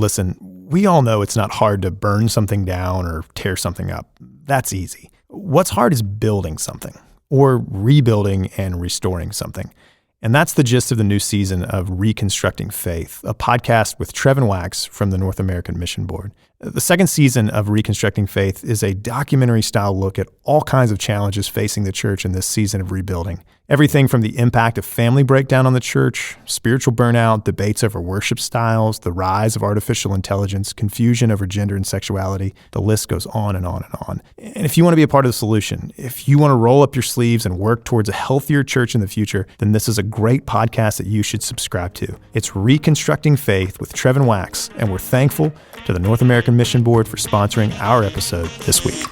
Listen, we all know it's not hard to burn something down or tear something up. That's easy. What's hard is building something or rebuilding and restoring something. And that's the gist of the new season of Reconstructing Faith, a podcast with Trevin Wax from the North American Mission Board. The second season of Reconstructing Faith is a documentary-style look at all kinds of challenges facing the church in this season of rebuilding. Everything from the impact of family breakdown on the church, spiritual burnout, debates over worship styles, the rise of artificial intelligence, confusion over gender and sexuality. The list goes on and on and on. And if you want to be a part of the solution, if you want to roll up your sleeves and work towards a healthier church in the future, then this is a great podcast that you should subscribe to. It's Reconstructing Faith with Trevin Wax, and we're thankful to the North American Mission Board for sponsoring our episode this week.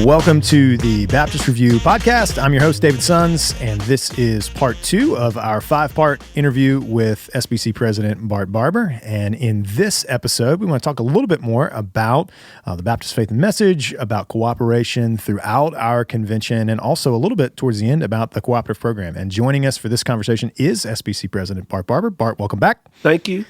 Welcome to the Baptist Review podcast. I'm your host, David Sons, and this is part 2 of our 5-part interview with SBC President Bart Barber. And in this episode, we want to talk a little bit more about the Baptist Faith and Message, about cooperation throughout our convention, and also a little bit towards the end about the Cooperative Program. And joining us for this conversation is SBC President Bart Barber. Bart, welcome back. Thank you.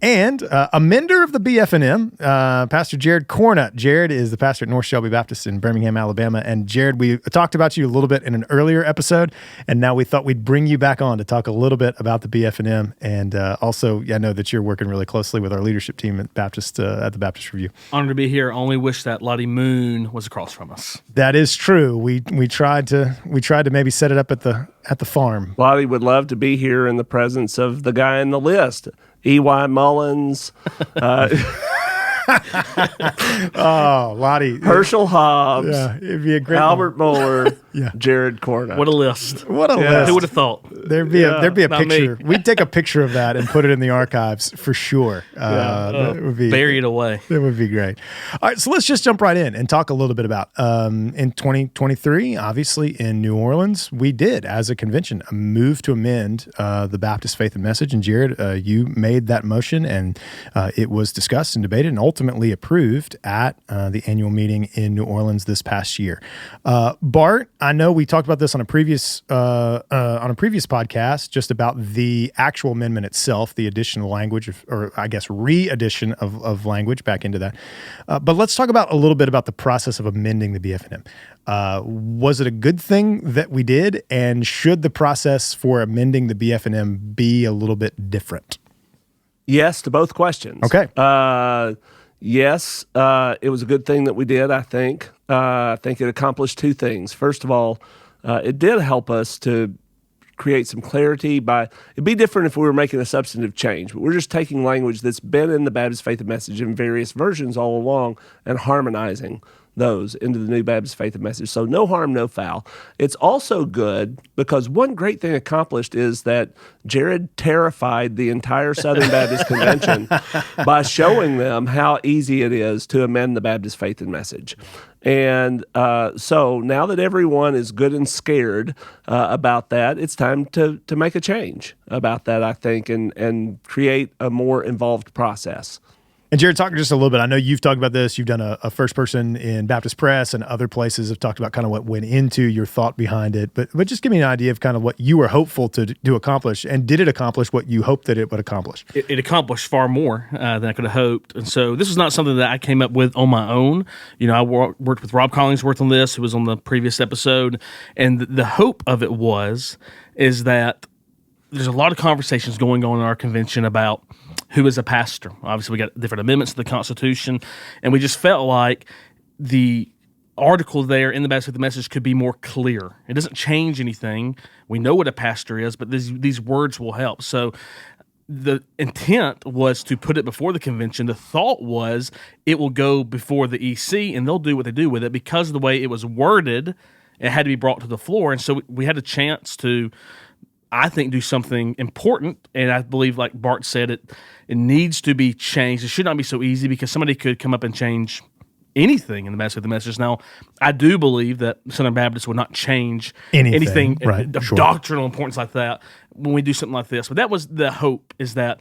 And amender of the BF&M, Pastor Jared Cornutt. Jared is the pastor at North Shelby Baptist in Birmingham, Alabama. And Jared, we talked about you a little bit in an earlier episode, and now we thought we'd bring you back on to talk a little bit about the BF&M. And also, I know that you're working really closely with our leadership team at the Baptist Review. Honored to be here. Only wish that Lottie Moon was across from us. That is true. We tried to maybe set it up at the farm. Lottie would love to be here in the presence of the guy in the list. E.Y. Mullins, Lottie. Herschel Hobbs, yeah, it'd be a great Albert Mohler, yeah. Jared Cornutt. What a list. What a list. Who would have thought? There'd be a picture. Me. We'd take a picture of that and put it in the archives for sure. That would be bury it away. That would be great. All right, so let's just jump right in and talk a little bit about in 2023, obviously in New Orleans, we did, as a convention, a move to amend the Baptist Faith and Message. And Jared, you made that motion, and it was discussed and debated and ultimately approved at the annual meeting in New Orleans this past year. Bart, I know we talked about this on a previous podcast, just about the actual amendment itself, the additional language, or I guess re-addition of language back into that. But let's talk about a little bit about the process of amending the BF&M. Was it a good thing that we did, and should the process for amending the BF&M be a little bit different? Yes to both questions. Okay. Yes, it was a good thing that we did, I think. I think it accomplished two things. First of all, it did help us to create some clarity it'd be different if we were making a substantive change, but we're just taking language that's been in the Baptist Faith and Message in various versions all along and harmonizing those into the new Baptist Faith and Message. So no harm, no foul. It's also good because one great thing accomplished is that Jared terrified the entire Southern Baptist Convention by showing them how easy it is to amend the Baptist Faith and Message. And so now that everyone is good and scared about that, it's time to make a change about that, I think, and create a more involved process. And Jared, talk just a little bit. I know you've talked about this. You've done a first person in Baptist Press, and other places have talked about kind of what went into your thought behind it. But just give me an idea of kind of what you were hopeful to accomplish, and did it accomplish what you hoped that it would accomplish? It accomplished far more than I could have hoped. And so this is not something that I came up with on my own. You know, I worked with Rob Collingsworth on this, who was on the previous episode. And the hope of it is that there's a lot of conversations going on in our convention about who is a pastor. Obviously, we got different amendments to the Constitution, and we just felt like the article there in the Baptist Faith and Message could be more clear. It doesn't change anything. We know what a pastor is, but these words will help. So the intent was to put it before the convention. The thought was it will go before the EC, and they'll do what they do with it. Because of the way it was worded, it had to be brought to the floor, and so we had a chance to, I think, do something important, and I believe, like Bart said, it needs to be changed. It should not be so easy because somebody could come up and change anything in the Baptist Faith and Message. Now, I do believe that Southern Baptists would not change anything right, of sure. doctrinal importance like that when we do something like this. But that was the hope, is that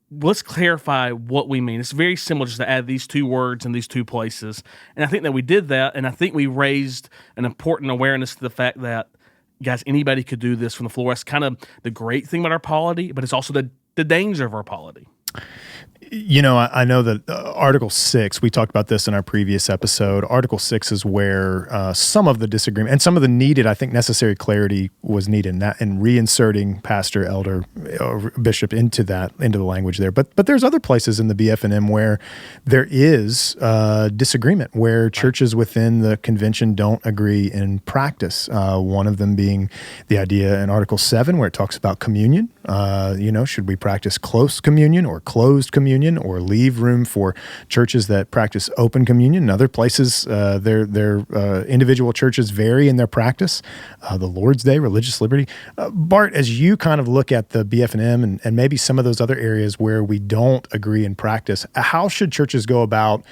let's clarify what we mean. It's very simple just to add these two words in these two places. And I think that we did that, and I think we raised an important awareness to the fact that, guys, anybody could do this from the floor. That's kind of the great thing about our polity, but it's also the danger of our polity. I know that Article 6, we talked about this in our previous episode. Article 6 is where some of the disagreement and some of the needed, I think, necessary clarity was needed, and reinserting pastor, elder, or bishop into the language there. But there's other places in the BF&M where there is disagreement, where churches within the convention don't agree in practice. One of them being the idea in Article 7 where it talks about communion. Should we practice close communion or closed communion, or leave room for churches that practice open communion? In other places, their individual churches vary in their practice. The Lord's Day, religious liberty. Bart, as you kind of look at the BF&M and maybe some of those other areas where we don't agree in practice, how should churches go about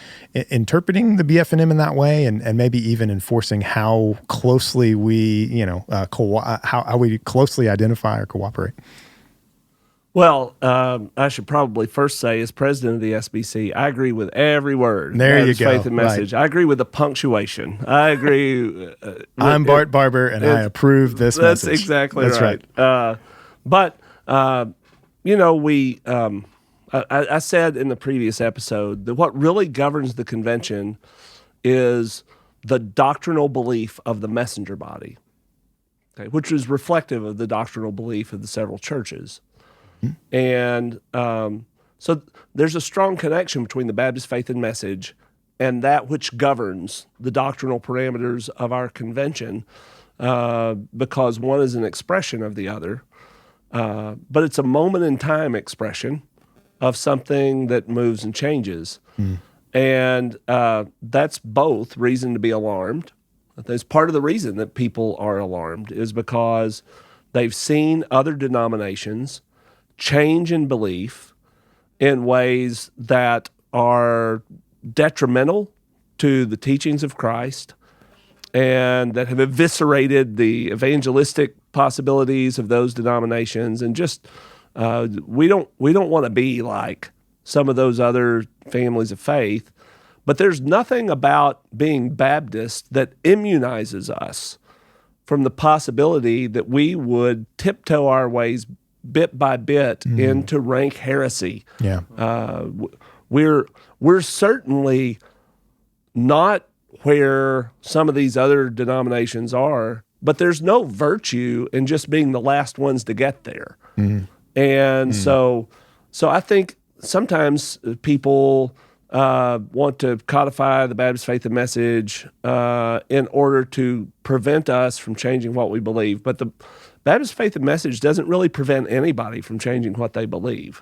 interpreting the BF&M in that way, and maybe even enforcing how closely we, how we closely identify or cooperate? Well, I should probably first say, as president of the SBC, I agree with every word. There you go. Faith and message. Right. I agree with the punctuation. I agree. I'm Bart Barber, and I approve this message. That's exactly right. But I said in the previous episode that what really governs the convention is the doctrinal belief of the messenger body, okay, which is reflective of the doctrinal belief of the several churches. And so there's a strong connection between the Baptist faith and message and that which governs the doctrinal parameters of our convention, because one is an expression of the other, but it's a moment in time expression of something that moves and changes. And that's both reason to be alarmed. That's part of the reason that people are alarmed, is because they've seen other denominations change in belief in ways that are detrimental to the teachings of Christ and that have eviscerated the evangelistic possibilities of those denominations. And just we don't want to be like some of those other families of faith, but there's nothing about being Baptist that immunizes us from the possibility that we would tiptoe our ways bit by bit into rank heresy. Yeah. We're certainly not where some of these other denominations are, but there's no virtue in just being the last ones to get there. And so I think sometimes people want to codify the Baptist faith and message in order to prevent us from changing what we believe. But the Baptist faith and message doesn't really prevent anybody from changing what they believe.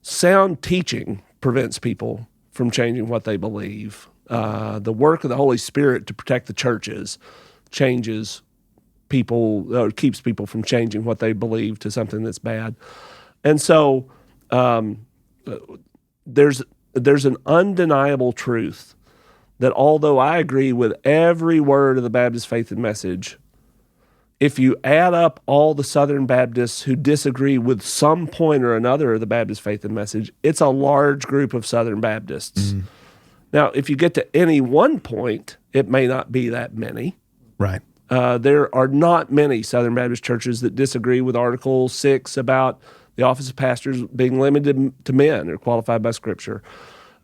Sound teaching prevents people from changing what they believe. The work of the Holy Spirit to protect the churches changes people, or keeps people from changing what they believe to something that's bad. And so there's an undeniable truth that although I agree with every word of the Baptist faith and message, if you add up all the Southern Baptists who disagree with some point or another of the Baptist faith and message, it's a large group of Southern Baptists. Now, if you get to any one point, it may not be that many. Right. There are not many Southern Baptist churches that disagree with Article 6 about the office of pastors being limited to men or qualified by Scripture.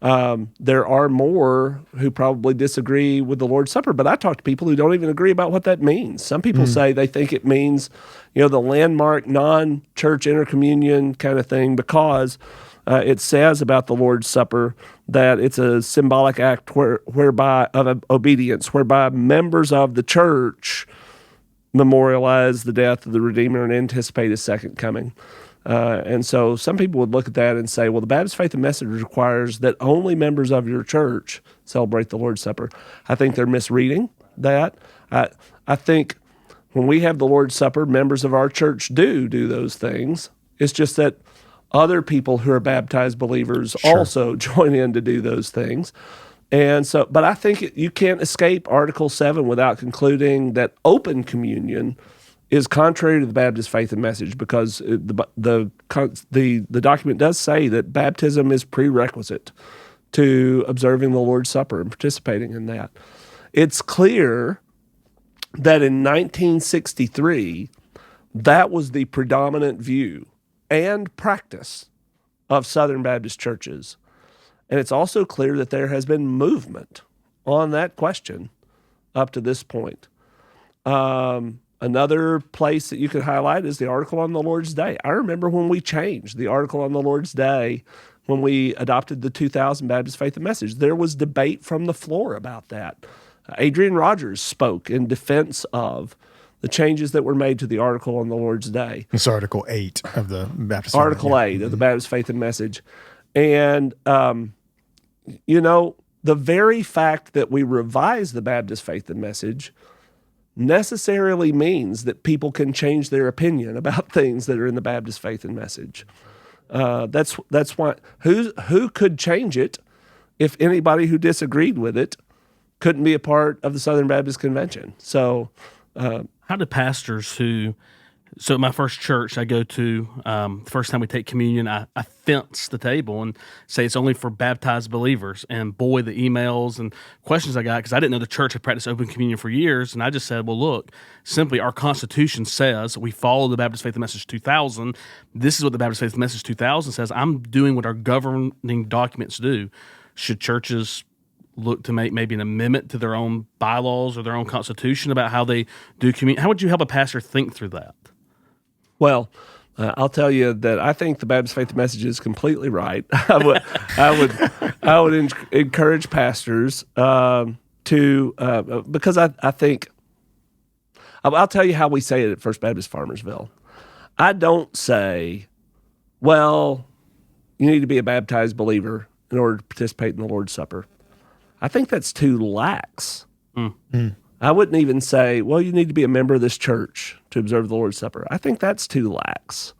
There are more who probably disagree with the Lord's Supper, but I talk to people who don't even agree about what that means. Some people say they think it means, the landmark non-church intercommunion kind of thing, because it says about the Lord's Supper that it's a symbolic act whereby of obedience, whereby members of the church memorialize the death of the Redeemer and anticipate His second coming. And so some people would look at that and say, well, the Baptist faith and message requires that only members of your church celebrate the Lord's Supper. I think they're misreading that. I think when we have the Lord's Supper, members of our church do those things. It's just that other people who are baptized believers also join in to do those things. And so, but I think you can't escape Article 7 without concluding that open communion is contrary to the Baptist faith and message, because the document does say that baptism is prerequisite to observing the Lord's Supper and participating in that. It's clear that in 1963, that was the predominant view and practice of Southern Baptist churches. And it's also clear that there has been movement on that question up to this point. Another place that you could highlight is the article on the Lord's Day. I remember when we changed the article on the Lord's Day, when we adopted the 2000 Baptist Faith and Message, there was debate from the floor about that. Adrian Rogers spoke in defense of the changes that were made to the article on the Lord's Day. It's Article 8 of the Baptist Article 8 of the Baptist Faith and Message. And, the very fact that we revise the Baptist Faith and Message necessarily means that people can change their opinion about things that are in the Baptist Faith and Message. That's why who could change it if anybody who disagreed with it couldn't be a part of the Southern Baptist Convention. So how do pastors so at my first church I go to, the first time we take communion, I fence the table and say it's only for baptized believers. And boy, the emails and questions I got, because I didn't know the church had practiced open communion for years. And I just said, well, look, simply our Constitution says we follow the Baptist Faith and Message 2000. This is what the Baptist Faith and Message 2000 says. I'm doing what our governing documents do. Should churches look to make maybe an amendment to their own bylaws or their own Constitution about how they do communion? How would you help a pastor think through that? Well, I'll tell you that I think the Baptist Faith Message is completely right. I would encourage pastors to because I think I'll tell you how we say it at First Baptist Farmersville. I don't say, well, you need to be a baptized believer in order to participate in the Lord's Supper. I think that's too lax. I wouldn't even say, well, you need to be a member of this church to observe the Lord's Supper. I think that's too lax.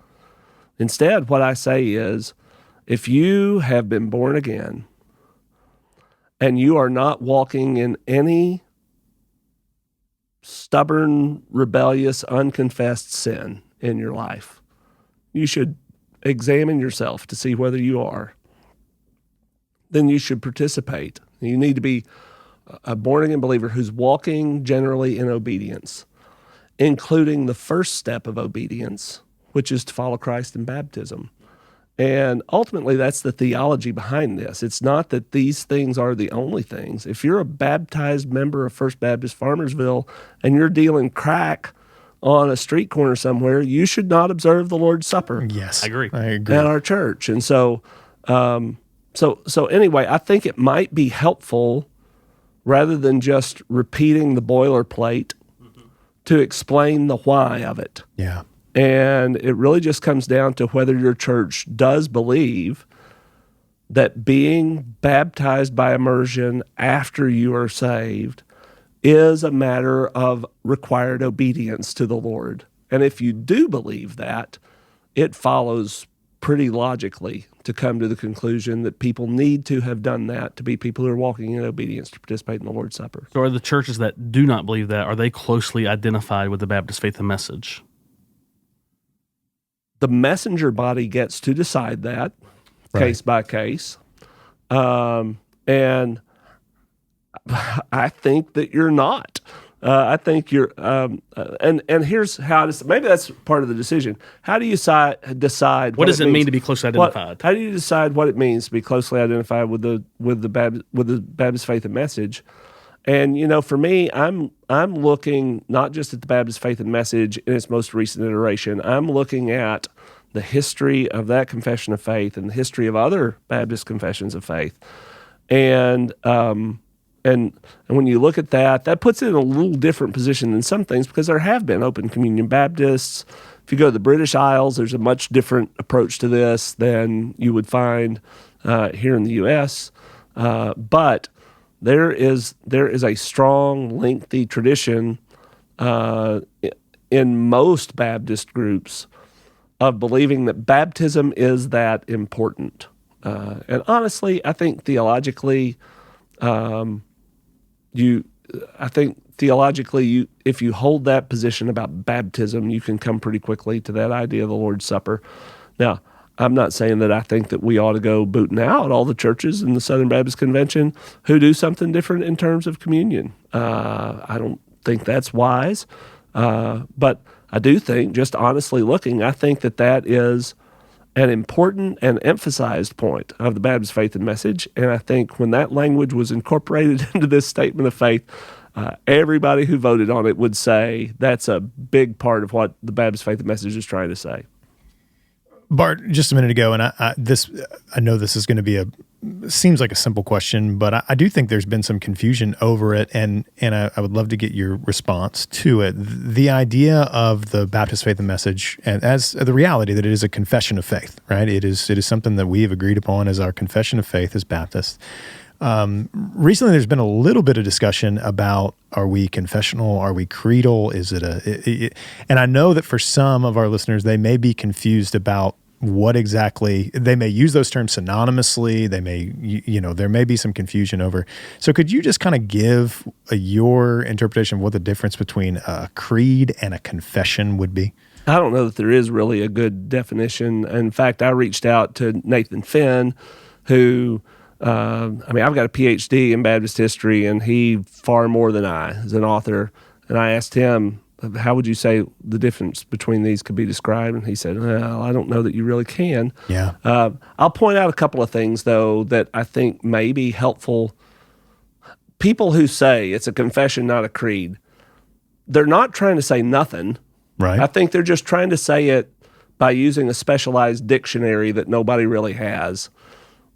Instead, what I say is, if you have been born again and you are not walking in any stubborn, rebellious, unconfessed sin in your life, you should examine yourself to see whether you are. Then you should participate. You need to be a born-again believer who's walking generally in obedience, including the first step of obedience, which is to follow Christ in baptism. And ultimately, that's the theology behind this. It's not that these things are the only things. If you're a baptized member of First Baptist Farmersville and you're dealing crack on a street corner somewhere, you should not observe the Lord's Supper. Yes, I agree. At our church. And so anyway, I think it might be helpful, rather than just repeating the boilerplate, to explain the why of it. Yeah. And it really just comes down to whether your church does believe that being baptized by immersion after you are saved is a matter of required obedience to the Lord. And if you do believe that, it follows pretty logically to come to the conclusion that people need to have done that to be people who are walking in obedience to participate in the Lord's Supper. So are the churches that do not believe that, are they closely identified with the Baptist Faith and Message? The messenger body gets to decide that, case by case. And I think that you're not. I think you're, and here's how it is. Maybe that's part of the decision. How do you decide? What does it mean to be closely identified? How do you decide what it means to be closely identified with the Baptist Faith and Message? And for me, I'm looking not just at the Baptist Faith and Message in its most recent iteration. I'm looking at the history of that confession of faith and the history of other Baptist confessions of faith, and when you look at that, that puts it in a little different position than some things, because there have been open communion Baptists. If you go to the British Isles, there's a much different approach to this than you would find here in the U.S. But there is a strong, lengthy tradition in most Baptist groups of believing that baptism is that important. And honestly, I think theologically, if you hold that position about baptism, you can come pretty quickly to that idea of the Lord's Supper. Now, I'm not saying that I think that we ought to go booting out all the churches in the Southern Baptist Convention who do something different in terms of communion. I don't think that's wise. But I do think, just honestly looking, I think that is an important and emphasized point of the Baptist faith and message. And I think when that language was incorporated into this statement of faith, everybody who voted on it would say that's a big part of what the Baptist faith and message is trying to say. Bart, just a minute ago, and I know this is going to be seems like a simple question, but I do think there's been some confusion over it, and I would love to get your response to it. The idea of the Baptist faith and message, and as the reality that it is a confession of faith, right? It is something that we have agreed upon as our confession of faith as Baptists. Recently, there's been a little bit of discussion about, are we confessional? Are we creedal? Is it and I know that for some of our listeners, they may be confused about what exactly, they may use those terms synonymously. They may, there may be some confusion over. So could you just kind of give your interpretation of what the difference between a creed and a confession would be? I don't know that there is really a good definition. In fact, I reached out to Nathan Finn, who, I've got a PhD in Baptist history, and he far more than I as an author. And I asked him, how would you say the difference between these could be described? And he said, well, I don't know that you really can. Yeah. I'll point out a couple of things, though, that I think may be helpful. People who say it's a confession, not a creed, they're not trying to say nothing. Right. I think they're just trying to say it by using a specialized dictionary that nobody really has.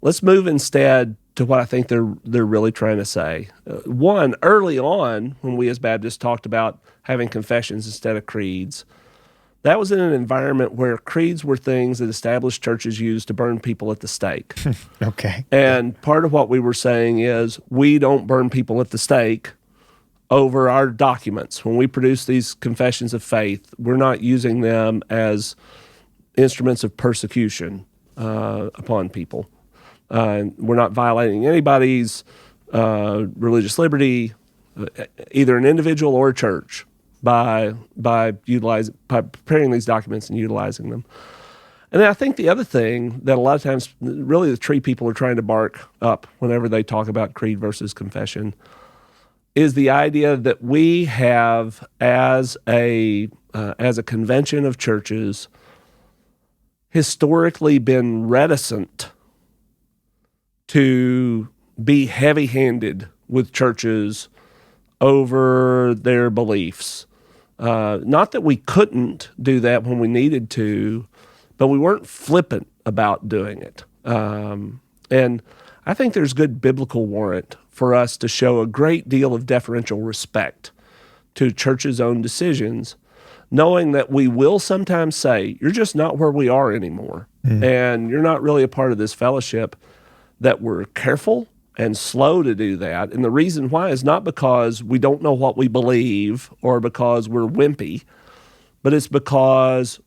Let's move instead to what I think they're really trying to say. One, early on, when we as Baptists talked about having confessions instead of creeds, that was in an environment where creeds were things that established churches used to burn people at the stake. Okay. And part of what we were saying is we don't burn people at the stake over our documents. When we produce these confessions of faith, we're not using them as instruments of persecution upon people. We're not violating anybody's religious liberty, either an individual or a church, by preparing these documents and utilizing them. And then I think the other thing that a lot of times really the tree people are trying to bark up whenever they talk about creed versus confession is the idea that we have, as a convention of churches, historically been reticent to be heavy-handed with churches over their beliefs. Not that we couldn't do that when we needed to, but we weren't flippant about doing it. And I think there's good biblical warrant for us to show a great deal of deferential respect to churches' own decisions, knowing that we will sometimes say, you're just not where we are anymore, and you're not really a part of this fellowship, that we're careful and slow to do that. And the reason why is not because we don't know what we believe or because we're wimpy, but it's because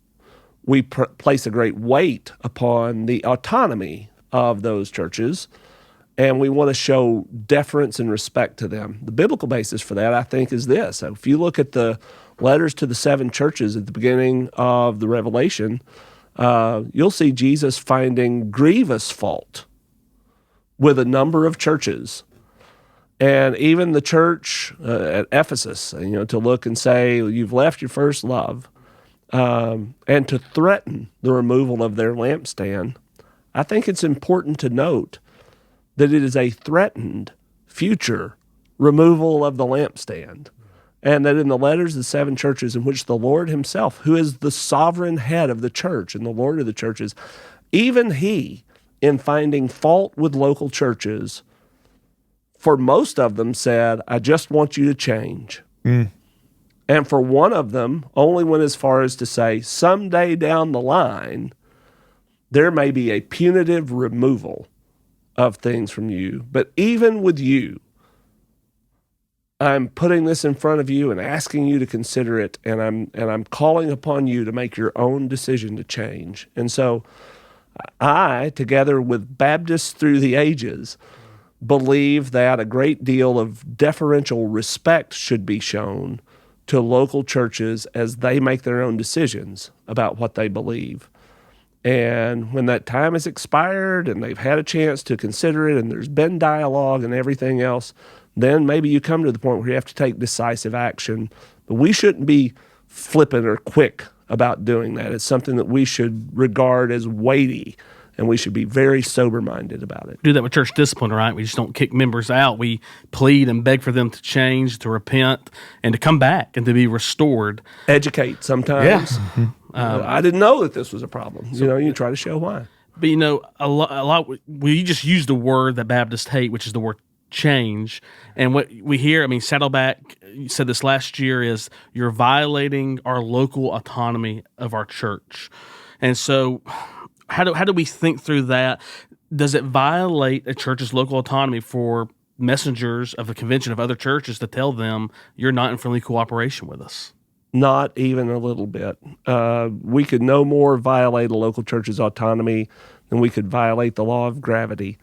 we place a great weight upon the autonomy of those churches, and we want to show deference and respect to them. The biblical basis for that, I think, is this. If you look at the letters to the 7 churches at the beginning of the Revelation, you'll see Jesus finding grievous fault with a number of churches. And even the church at Ephesus, to look and say, you've left your first love, and to threaten the removal of their lampstand. I think it's important to note that it is a threatened future removal of the lampstand. And that in the letters of the 7 churches in which the Lord himself, who is the sovereign head of the church and the Lord of the churches, even he, in finding fault with local churches, for most of them said, I just want you to change. And for one of them, only went as far as to say, someday down the line, there may be a punitive removal of things from you. But even with you, I'm putting this in front of you and asking you to consider it, and I'm calling upon you to make your own decision to change. And so I, together with Baptists through the ages, believe that a great deal of deferential respect should be shown to local churches as they make their own decisions about what they believe. And when that time has expired and they've had a chance to consider it and there's been dialogue and everything else, then maybe you come to the point where you have to take decisive action. But we shouldn't be flippant or quick about doing that. It's something that we should regard as weighty, and we should be very sober-minded about it. Do that with church discipline, right? We just don't kick members out. We plead and beg for them to change, to repent, and to come back and to be restored. Educate sometimes. Yeah. Mm-hmm. I didn't know that this was a problem. You try to show why. But a lot. We just use the word that Baptists hate, which is the word change. And what we hear, Saddleback said this last year, is you're violating our local autonomy of our church. And so, how do we think through that? Does it violate a church's local autonomy for messengers of a convention of other churches to tell them you're not in friendly cooperation with us? Not even a little bit. We could no more violate a local church's autonomy than we could violate the law of gravity.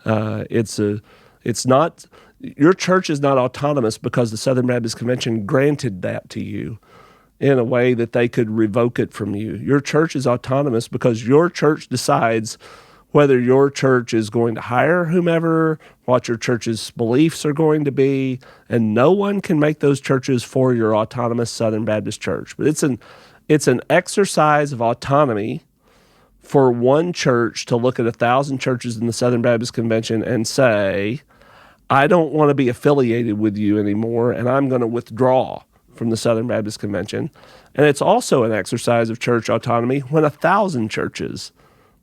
It's not, your church is not autonomous because the Southern Baptist Convention granted that to you in a way that they could revoke it from you. Your church is autonomous because your church decides whether your church is going to hire whomever, what your church's beliefs are going to be, and no one can make those churches for your autonomous Southern Baptist church. But it's an exercise of autonomy for one church to look at 1,000 churches in the Southern Baptist Convention and say, I don't want to be affiliated with you anymore, and I'm going to withdraw from the Southern Baptist Convention. And it's also an exercise of church autonomy when 1,000 churches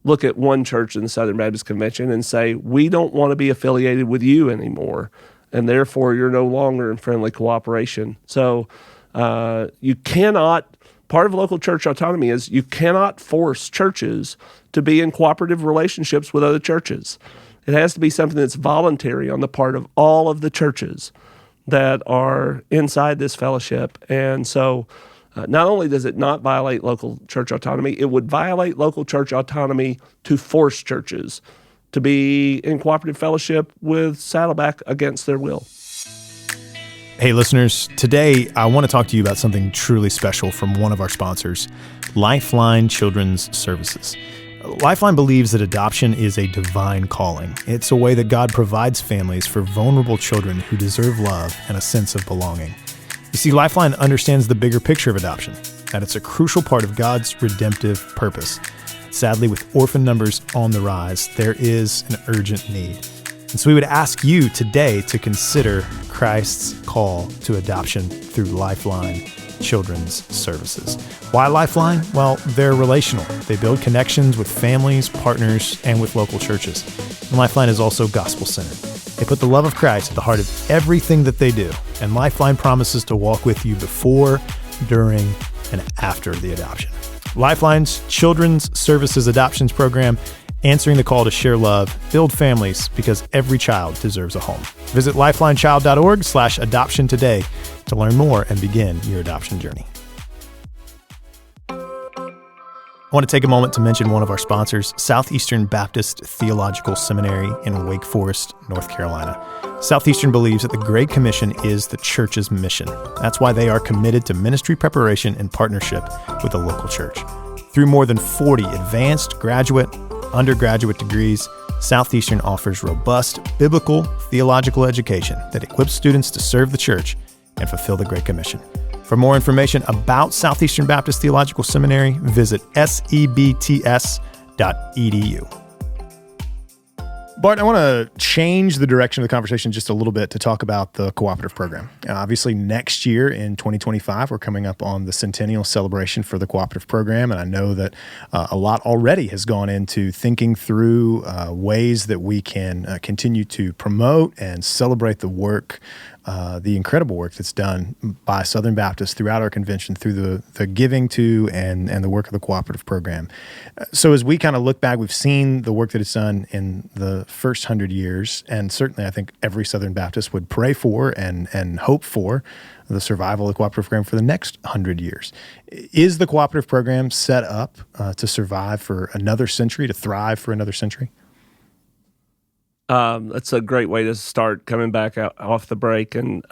look at one church in the Southern Baptist Convention and say, we don't want to be affiliated with you anymore, and therefore you're no longer in friendly cooperation. So you cannot, part of local church autonomy is you cannot force churches to be in cooperative relationships with other churches. It has to be something that's voluntary on the part of all of the churches that are inside this fellowship. And so not only does it not violate local church autonomy, it would violate local church autonomy to force churches to be in cooperative fellowship with Saddleback against their will. Hey, listeners, today I want to talk to you about something truly special from one of our sponsors, Lifeline Children's Services. Lifeline believes that adoption is a divine calling. It's a way that God provides families for vulnerable children who deserve love and a sense of belonging. You see, Lifeline understands the bigger picture of adoption, that it's a crucial part of God's redemptive purpose. Sadly, with orphan numbers on the rise, there is an urgent need. And so we would ask you today to consider Christ's call to adoption through Lifeline Children's Services. Why Lifeline? Well, they're relational. They build connections with families, partners, and with local churches. And Lifeline is also gospel-centered. They put the love of Christ at the heart of everything that they do. And Lifeline promises to walk with you before, during, and after the adoption. Lifeline's Children's Services Adoptions Program, answering the call to share love, build families, because every child deserves a home. Visit lifelinechild.org/adoption today to learn more and begin your adoption journey. I want to take a moment to mention one of our sponsors, Southeastern Baptist Theological Seminary in Wake Forest, North Carolina. Southeastern believes that the Great Commission is the church's mission. That's why they are committed to ministry preparation in partnership with the local church. Through more than 40 advanced, graduate, undergraduate degrees, Southeastern offers robust biblical theological education that equips students to serve the church and fulfill the Great Commission. For more information about Southeastern Baptist Theological Seminary, visit sebts.edu. Bart, I want to change the direction of the conversation just a little bit to talk about the Cooperative Program. Obviously, next year in 2025, we're coming up on the centennial celebration for the Cooperative Program, and I know that a lot already has gone into thinking through ways that we can continue to promote and celebrate the work, the incredible work that's done by Southern Baptists throughout our convention, through the giving to and the work of the Cooperative Program. So as we kind of look back, we've seen the work that it's done in the first 100 years, and certainly I think every Southern Baptist would pray for and hope for the survival of the Cooperative Program for the next 100 years. Is the Cooperative Program set up to survive for another century, to thrive for another century? That's a great way to start coming back off the break. And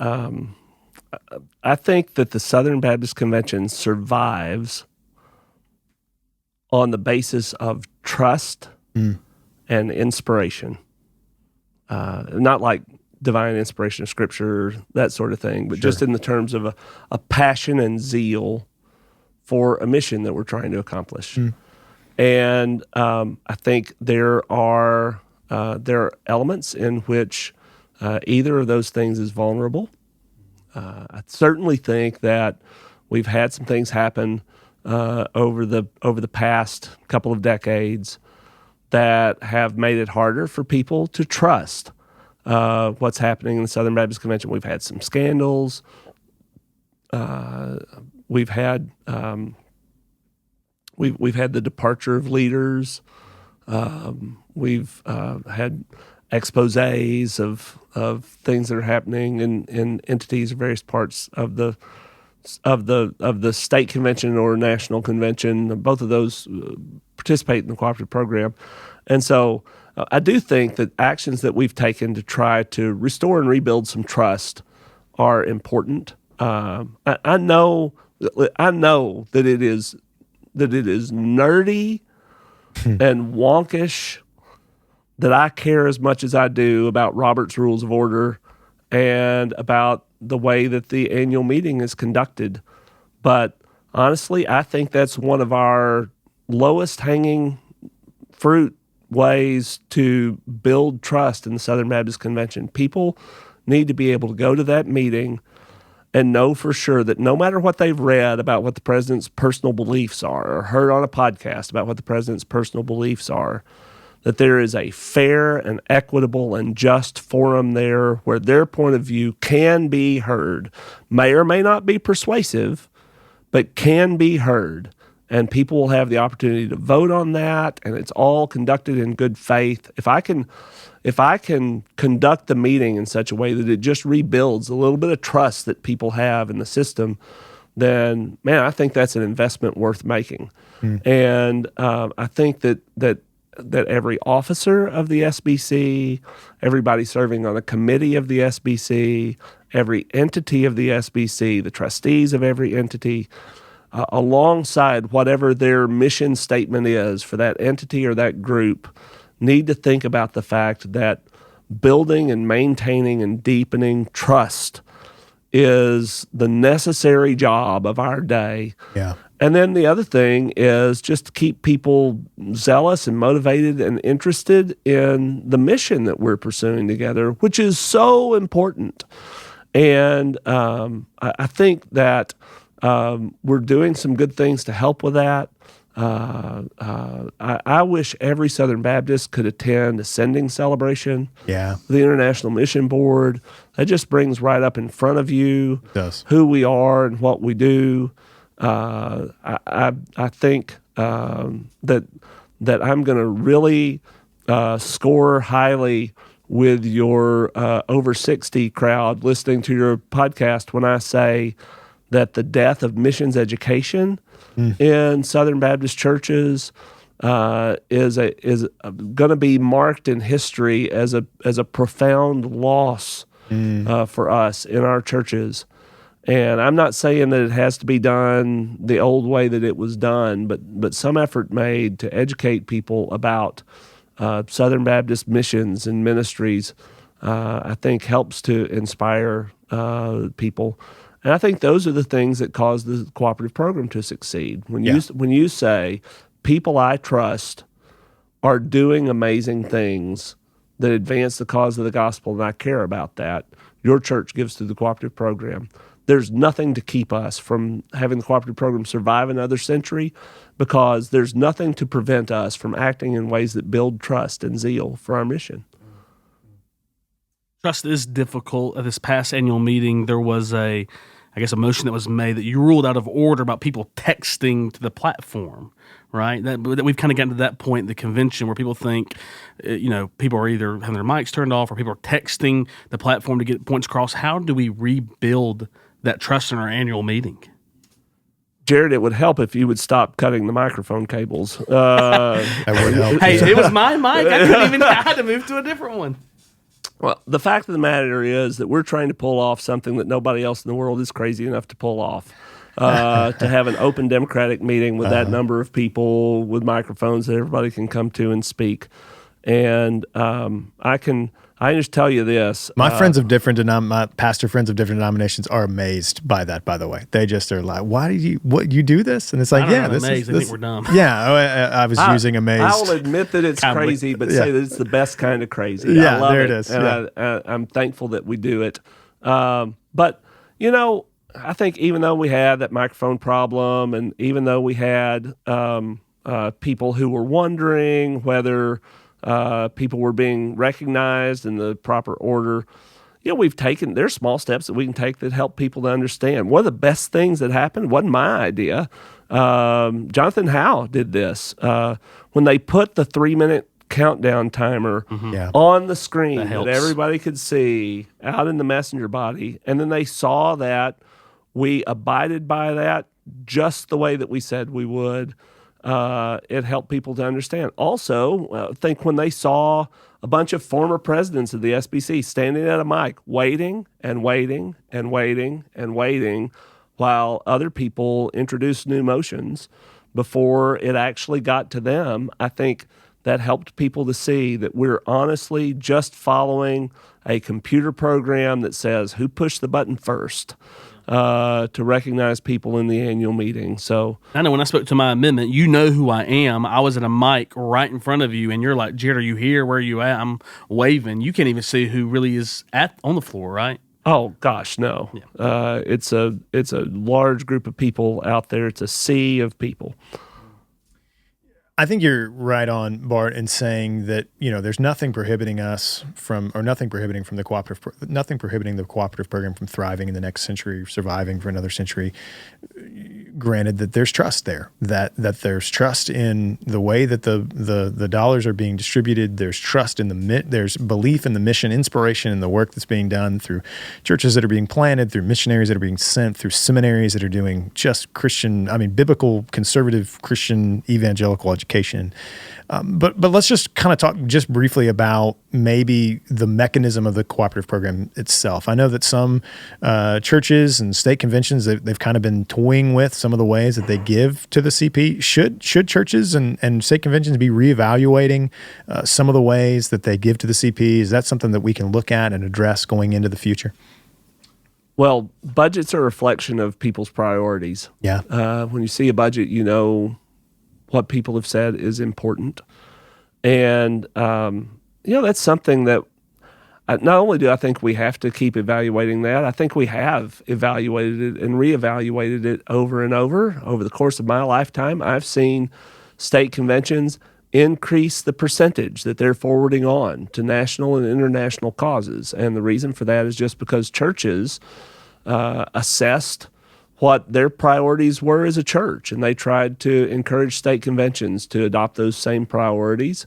I think that the Southern Baptist Convention survives on the basis of trust and inspiration. Not like divine inspiration of Scripture, that sort of thing, but just in the terms of a passion and zeal for a mission that we're trying to accomplish. And I think there are elements in which either of those things is vulnerable. I certainly think that we've had some things happen over the past couple of decades that have made it harder for people to trust what's happening in the Southern Baptist Convention. We've had some scandals. We've had the departure of leaders. We've had exposés of things that are happening in entities or various parts of the state convention or national convention. Both of those participate in the cooperative program, and so I do think that actions that we've taken to try to restore and rebuild some trust are important. I know that it is nerdy and wonkish that I care as much as I do about Robert's Rules of Order and about the way that the annual meeting is conducted. But honestly, I think that's one of our lowest hanging fruit ways to build trust in the Southern Baptist Convention. People need to be able to go to that meeting and know for sure that no matter what they've read about what the president's personal beliefs are or heard on a podcast about what the president's personal beliefs are, that there is a fair and equitable and just forum there where their point of view can be heard, may or may not be persuasive, but can be heard. And people will have the opportunity to vote on that, and it's all conducted in good faith. If I can conduct the meeting in such a way that it just rebuilds a little bit of trust that people have in the system, then, man, I think that's an investment worth making. And I think that every officer of the SBC, everybody serving on a committee of the SBC, every entity of the SBC, the trustees of every entity, alongside whatever their mission statement is for that entity or that group, need to think about the fact that building and maintaining and deepening trust is the necessary job of our day. Yeah. And then the other thing is just to keep people zealous and motivated and interested in the mission that we're pursuing together, which is so important. And I think that we're doing some good things to help with that. I wish every Southern Baptist could attend a sending celebration. Yeah. The International Mission Board. That just brings right up in front of you Who we are and what we do. I think that I'm going to really score highly with your over 60 crowd listening to your podcast when I say that the death of missions education in Southern Baptist churches is going to be marked in history as a profound loss for us in our churches. And I'm not saying that it has to be done the old way that it was done, but some effort made to educate people about Southern Baptist missions and ministries, I think helps to inspire people. And I think those are the things that cause the cooperative program to succeed. When you say, people I trust are doing amazing things that advance the cause of the gospel, and I care about that, your church gives to the cooperative program. There's nothing to keep us from having the cooperative program survive another century, because there's nothing to prevent us from acting in ways that build trust and zeal for our mission. Trust is difficult. At this past annual meeting, there was a motion that was made that you ruled out of order about people texting to the platform, right? That we've kind of gotten to that point in the convention where people think, people are either having their mics turned off or people are texting the platform to get points across. How do we rebuild that trust in our annual meeting? Jared, it would help if you would stop cutting the microphone cables. That would help. Hey, it was my mic. I had to move to a different one. Well, the fact of the matter is that we're trying to pull off something that nobody else in the world is crazy enough to pull off. To have an open democratic meeting with that number of people with microphones that everybody can come to and speak. And I can just tell you this. My pastor friends of different denominations are amazed by that, by the way. They just are like, what you do this? And it's like, I think we're dumb. Yeah, I was using amazed. I will admit that it's crazy, but say that it's the best kind of crazy. Yeah, I love there it. it is. And I'm thankful that we do it. But, I think even though we had that microphone problem, and even though we had people who were wondering whether people were being recognized in the proper order, there's small steps that we can take that help people to understand. One of the best things that happened wasn't my idea. Jonathan Howe did this. When they put the 3-minute countdown timer on the screen that everybody could see out in the messenger body, and then they saw that we abided by that just the way that we said we would. It helped people to understand. Also, I think when they saw a bunch of former presidents of the SBC standing at a mic, waiting and waiting and waiting and waiting while other people introduced new motions before it actually got to them, I think that helped people to see that we're honestly just following a computer program that says who pushed the button first. To recognize people in the annual meeting. So I know when I spoke to my amendment, you know who I am. I was at a mic right in front of you, and you're like, Jared, are you here? Where are you at? I'm waving. You can't even see who really is on the floor, right? Oh gosh, no. Yeah. It's a large group of people out there. It's a sea of people. I think you're right on, Bart, in saying that there's nothing prohibiting nothing prohibiting the cooperative program from thriving in the next century, surviving for another century. Granted that there's trust there, that there's trust in the way that the dollars are being distributed. There's trust there's belief in the mission, inspiration in the work that's being done through churches that are being planted, through missionaries that are being sent, through seminaries that are doing just biblical, conservative Christian evangelical education. But let's just kind of talk just briefly about maybe the mechanism of the cooperative program itself. I know that some churches and state conventions, they've kind of been toying with some of the ways that they give to the CP. Should churches and state conventions be reevaluating some of the ways that they give to the CP? Is that something that we can look at and address going into the future? Well, budgets are a reflection of people's priorities. Yeah. When you see a budget, what people have said is important. And, that's something that not only do I think we have to keep evaluating that, I think we have evaluated it and reevaluated it over and over the course of my lifetime. I've seen state conventions increase the percentage that they're forwarding on to national and international causes. And the reason for that is just because churches assessed what their priorities were as a church, and they tried to encourage state conventions to adopt those same priorities.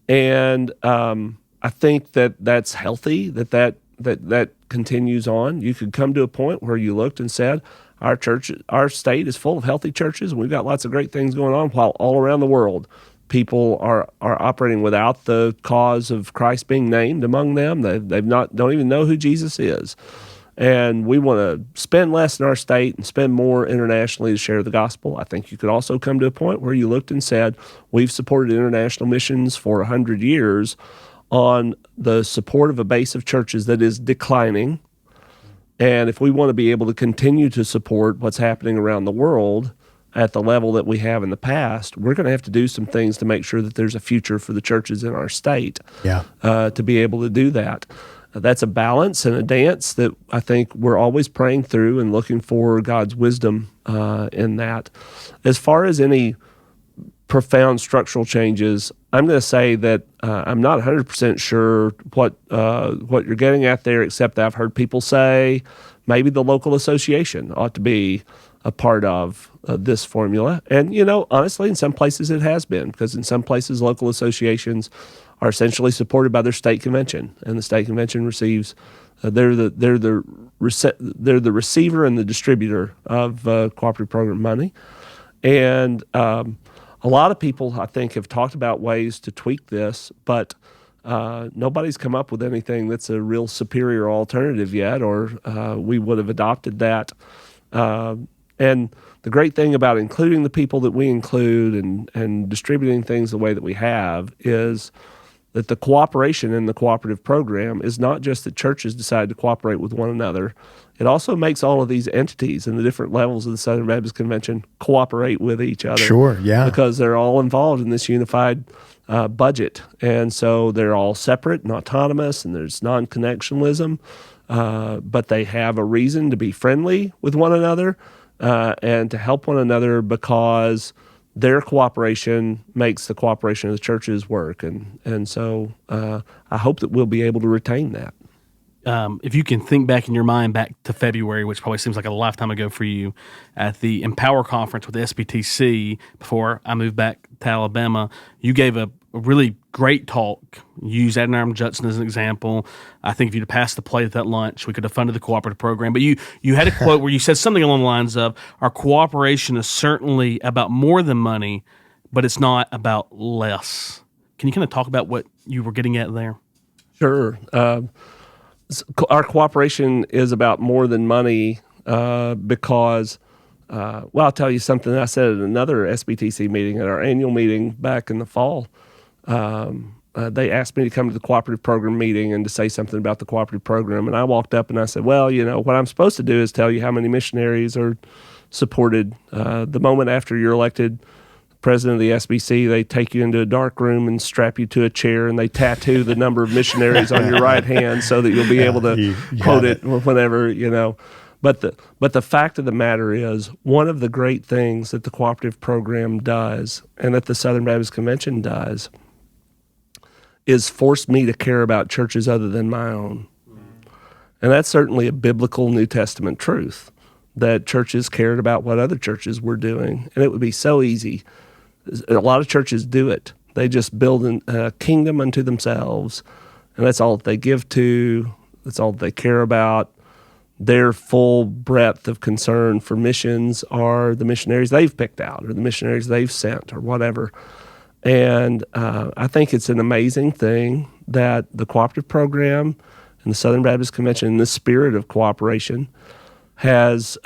And I think that that's healthy, that continues on. You could come to a point where you looked and said, our state is full of healthy churches, and we've got lots of great things going on, while all around the world people are operating without the cause of Christ being named among them. Don't even know who Jesus is. And we want to spend less in our state and spend more internationally to share the gospel. I think you could also come to a point where you looked and said, we've supported international missions for 100 years on the support of a base of churches that is declining. And if we want to be able to continue to support what's happening around the world at the level that we have in the past, we're going to have to do some things to make sure that there's a future for the churches in our state to be able to do that. That's a balance and a dance that I think we're always praying through and looking for God's wisdom in that. As far as any profound structural changes, I'm going to say that I'm not 100% sure what you're getting at there, except that I've heard people say maybe the local association ought to be a part of this formula. And, honestly, in some places it has been, because in some places local associations are essentially supported by their state convention, and the state convention receives. They're the receiver and the distributor of cooperative program money, and a lot of people I think have talked about ways to tweak this, but nobody's come up with anything that's a real superior alternative yet, or we would have adopted that. And the great thing about including the people that we include and distributing things the way that we have is that the cooperation in the cooperative program is not just that churches decide to cooperate with one another. It also makes all of these entities in the different levels of the Southern Baptist Convention cooperate with each other. Sure, yeah. Because they're all involved in this unified budget. And so they're all separate and autonomous, and there's non-connectionalism, but they have a reason to be friendly with one another and to help one another because their cooperation makes the cooperation of the churches work. And so I hope that we'll be able to retain that. If you can think back in your mind back to February, which probably seems like a lifetime ago for you, at the Empower Conference with the SBTC before I moved back to Alabama, you gave a really great talk. You used Adoniram Judson as an example. I think if you'd have passed the plate at that lunch, we could have funded the cooperative program. But you had a quote where you said something along the lines of, our cooperation is certainly about more than money, but it's not about less. Can you kind of talk about what you were getting at there? Sure. Our cooperation is about more than money because, I'll tell you something that I said at another SBTC meeting, at our annual meeting back in the fall. They asked me to come to the cooperative program meeting and to say something about the cooperative program. And I walked up and I said, well, what I'm supposed to do is tell you how many missionaries are supported. The moment after you're elected president of the SBC, they take you into a dark room and strap you to a chair, and they tattoo the number of missionaries on your right hand so that you'll be able to quote it whenever, But the fact of the matter is, one of the great things that the cooperative program does and that the Southern Baptist Convention does is force me to care about churches other than my own. And that's certainly a biblical New Testament truth, that churches cared about what other churches were doing. And it would be so easy. A lot of churches do it. They just build a kingdom unto themselves, and that's all that they give to. That's all that they care about. Their full breadth of concern for missions are the missionaries they've picked out or the missionaries they've sent or whatever. And I think it's an amazing thing that the cooperative program and the Southern Baptist Convention, in the spirit of cooperation, has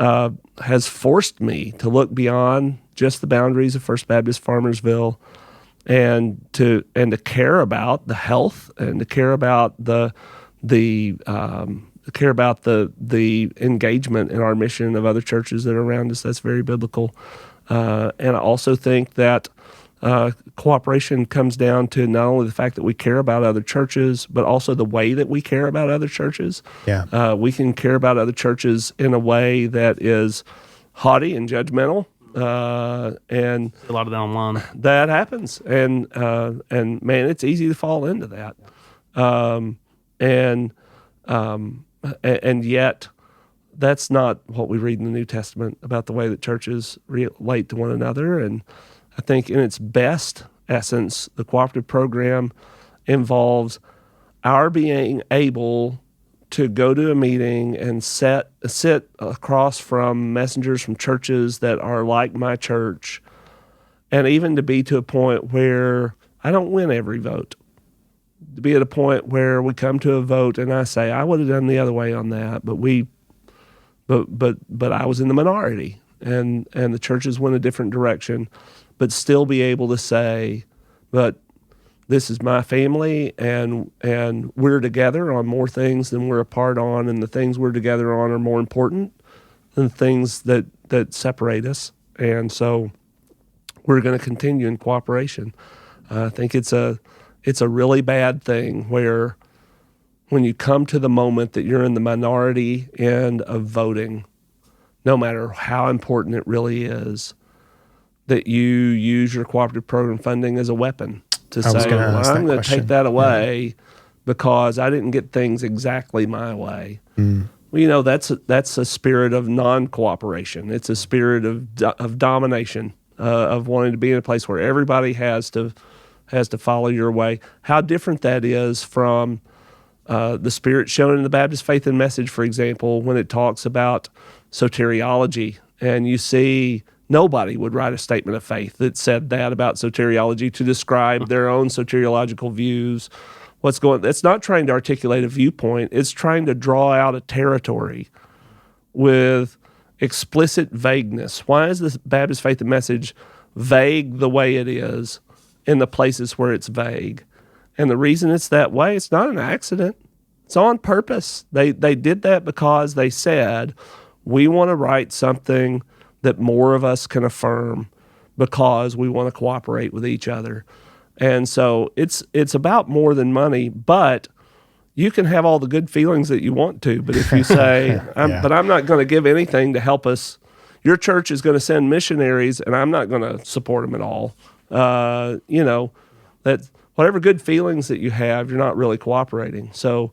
forced me to look beyond just the boundaries of First Baptist Farmersville and to care about the health and to care about the engagement in our mission of other churches that are around us. That's very biblical. And I also think that cooperation comes down to not only the fact that we care about other churches, but also the way that we care about other churches. Yeah. We can care about other churches in a way that is haughty and judgmental. And A lot of that online. that happens. And man, it's easy to fall into that. And yet, that's not what we read in the New Testament about the way that churches relate to one another. And I think in its best essence, the cooperative program involves our being able to go to a meeting and sit across from messengers from churches that are like my church, and even to be to a point where I don't win every vote. To be at a point where we come to a vote and I say, I would have done the other way on that, but I was in the minority, and the churches went a different direction, but still be able to say, but this is my family, and we're together on more things than we're apart on, and the things we're together on are more important than the things that separate us. And so we're going to continue in cooperation. I think it's a really bad thing where when you come to the moment that you're in the minority end of voting, no matter how important it really is, that you use your cooperative program funding as a weapon to say, well, I'm going to take that away because I didn't get things exactly my way. Mm. Well, that's a spirit of non-cooperation. It's a spirit of domination, of wanting to be in a place where everybody has to follow your way. How different that is from the spirit shown in the Baptist Faith and Message, for example, when it talks about soteriology, and you see nobody would write a statement of faith that said that about soteriology to describe their own soteriological views. It's not trying to articulate a viewpoint. It's trying to draw out a territory with explicit vagueness. Why is the Baptist Faith and Message vague the way it is in the places where it's vague? And the reason it's that way, it's not an accident. It's on purpose. They did that because they said, we want to write something that more of us can affirm because we want to cooperate with each other. And so it's about more than money, but you can have all the good feelings that you want to. But if you say, but I'm not going to give anything to help us, your church is going to send missionaries and I'm not going to support them at all. That whatever good feelings that you have, you're not really cooperating. So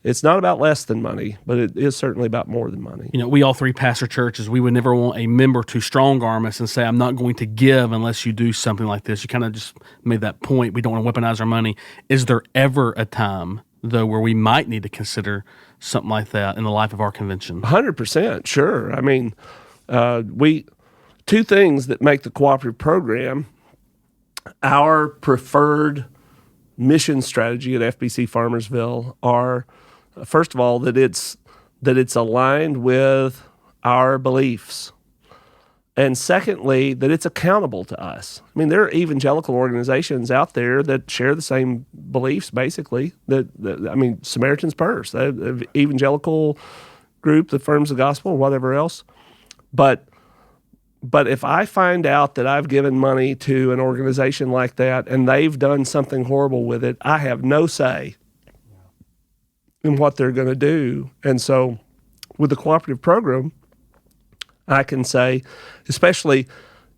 it's not about less than money, but it is certainly about more than money. We all three pastor churches. We would never want a member to strong-arm us and say, I'm not going to give unless you do something like this. You kind of just made that point. We don't want to weaponize our money. Is there ever a time, though, where we might need to consider something like that in the life of our convention? 100%, sure. I mean, two things that make the Cooperative Program our preferred mission strategy at FBC Farmersville are, first of all, that it's aligned with our beliefs, and secondly, that it's accountable to us. I mean, there are evangelical organizations out there that share the same beliefs, basically. Samaritan's Purse, the evangelical group that affirms the gospel, or whatever else. But if I find out that I've given money to an organization like that and they've done something horrible with it, I have no say in what they're going to do. And so with the Cooperative Program, I can say, especially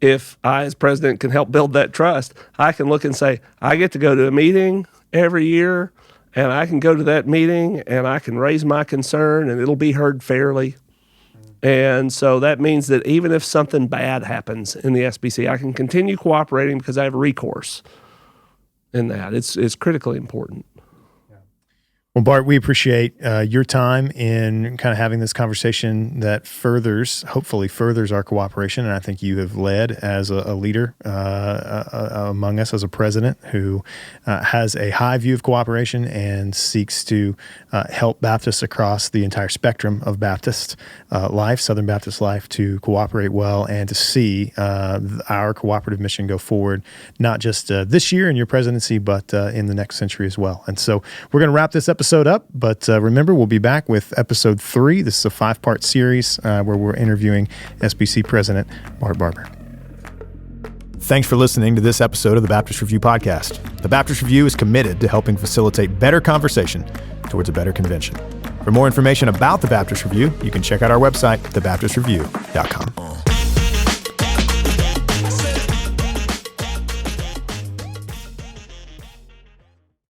if I as president can help build that trust, I can look and say, I get to go to a meeting every year and I can go to that meeting and I can raise my concern and it'll be heard fairly. And so that means that even if something bad happens in the SBC, I can continue cooperating because I have recourse in that. It's critically important. Well, Bart, we appreciate your time in kind of having this conversation that hopefully furthers our cooperation. And I think you have led as a leader among us, as a president who has a high view of cooperation and seeks to help Baptists across the entire spectrum of Baptist life, Southern Baptist life, to cooperate well and to see our cooperative mission go forward, not just this year in your presidency, but in the next century as well. And so we're going to wrap this episode up, but remember, we'll be back with episode 3. This is a 5-part series where we're interviewing SBC President Bart Barber. Thanks for listening to this episode of the Baptist Review Podcast. The Baptist Review is committed to helping facilitate better conversation towards a better convention. For more information about the Baptist Review, you can check out our website, thebaptistreview.com.